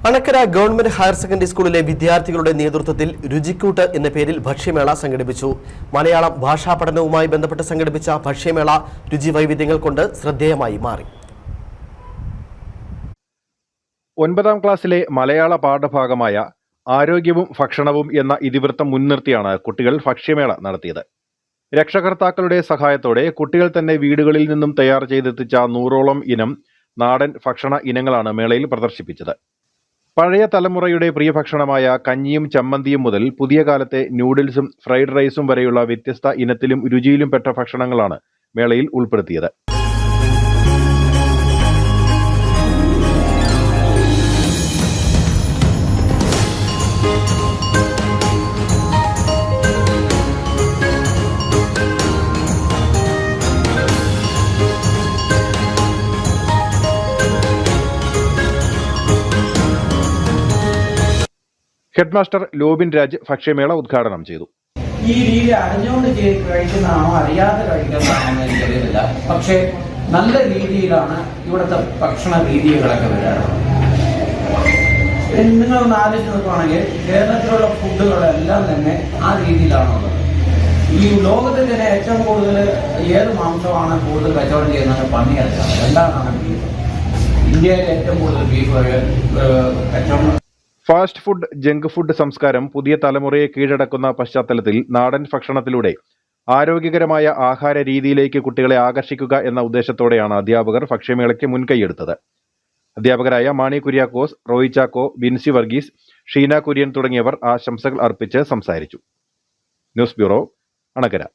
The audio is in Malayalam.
അണക്കര ഗവൺമെന്റ് ഹയർ സെക്കൻഡറി സ്കൂളിലെ വിദ്യാർത്ഥികളുടെ നേതൃത്വത്തിൽ രുചിക്കൂട്ട് എന്ന പേരിൽ ഭക്ഷ്യമേള സംഘടിപ്പിച്ചു. മലയാളം ഭാഷാ പഠനവുമായി ബന്ധപ്പെട്ട് സംഘടിപ്പിച്ച ഭക്ഷ്യമേള രുചി വൈവിധ്യങ്ങൾ കൊണ്ട് ശ്രദ്ധേയമായി മാറി. 9ാം ക്ലാസ്സിലെ മലയാള പാഠഭാഗമായ ആരോഗ്യവും ഭക്ഷണവും എന്ന ഇതിവൃത്തം മുൻനിർത്തിയാണ് കുട്ടികൾ ഭക്ഷ്യമേള നടത്തിയത്. രക്ഷകർത്താക്കളുടെ സഹായത്തോടെ കുട്ടികൾ തന്നെ വീടുകളിൽ നിന്നും തയ്യാർ ചെയ്തെത്തിച്ച 100ഓളം ഇനം നാടൻ ഭക്ഷണ ഇനങ്ങളാണ് മേളയിൽ പ്രദർശിപ്പിച്ചത്. പഴയ തലമുറയുടെ പ്രിയ ഭക്ഷണമായ കഞ്ഞിയും ചമ്മന്തിയും മുതൽ പുതിയ കാലത്തെ നൂഡിൽസും ഫ്രൈഡ് റൈസും വരെയുള്ള വ്യത്യസ്ത ഇനത്തിലും രുചിയിലും പെട്ട ഭക്ഷണങ്ങളാണ് മേളയിൽ ഉൾപ്പെടുത്തിയത്. ഹെഡ്മാസ്റ്റർ ലോബിൻ രാജ് ഭക്ഷ്യമേള ഉദ്ഘാടനം ചെയ്തു. ഈ രീതി അറിഞ്ഞുകൊണ്ട് കഴിക്കുന്നതാണോ അറിയാതെ കഴിക്കുന്നതാണോ എന്ന് എനിക്കറിയില്ല. പക്ഷേ നല്ല രീതിയിലാണ് ഇവിടുത്തെ ഭക്ഷണ രീതികളൊക്കെ വരാറുള്ളത്. നിങ്ങളൊന്ന് ആലോചിച്ച് നോക്കുകയാണെങ്കിൽ കേരളത്തിലുള്ള ഫുഡുകളെല്ലാം തന്നെ ആ രീതിയിലാണുള്ളത്. ഈ ലോകത്തിൽ തന്നെ ഏറ്റവും കൂടുതൽ ഏത് മാംസമാണ് കൂടുതൽ കച്ചവടം ചെയ്യുന്നത്? പന്നിയിറച്ചിയാണ്. രണ്ടാമതാണ് ബീഫ്. ഇന്ത്യയിൽ ഏറ്റവും കൂടുതൽ ബീഫ് കച്ചവടം. ഫാസ്റ്റ് ഫുഡ്, ജങ്ക് ഫുഡ് സംസ്കാരം പുതിയ തലമുറയെ കീഴടക്കുന്ന പശ്ചാത്തലത്തിൽ നാടൻ ഭക്ഷണത്തിലൂടെ ആരോഗ്യകരമായ ആഹാര രീതിയിലേക്ക് കുട്ടികളെ ആകർഷിക്കുക എന്ന ഉദ്ദേശത്തോടെയാണ് അധ്യാപകർ ഭക്ഷ്യമേളയ്ക്ക് മുൻകൈയെടുത്തത്. അധ്യാപകരായ മാണി കുര്യാക്കോസ്, റോയി ചാക്കോ, വിൻസി വർഗീസ്, ഷീന കുര്യൻ തുടങ്ങിയവർ ആശംസകൾ അർപ്പിച്ച് സംസാരിച്ചു. News bureau, Anakkara.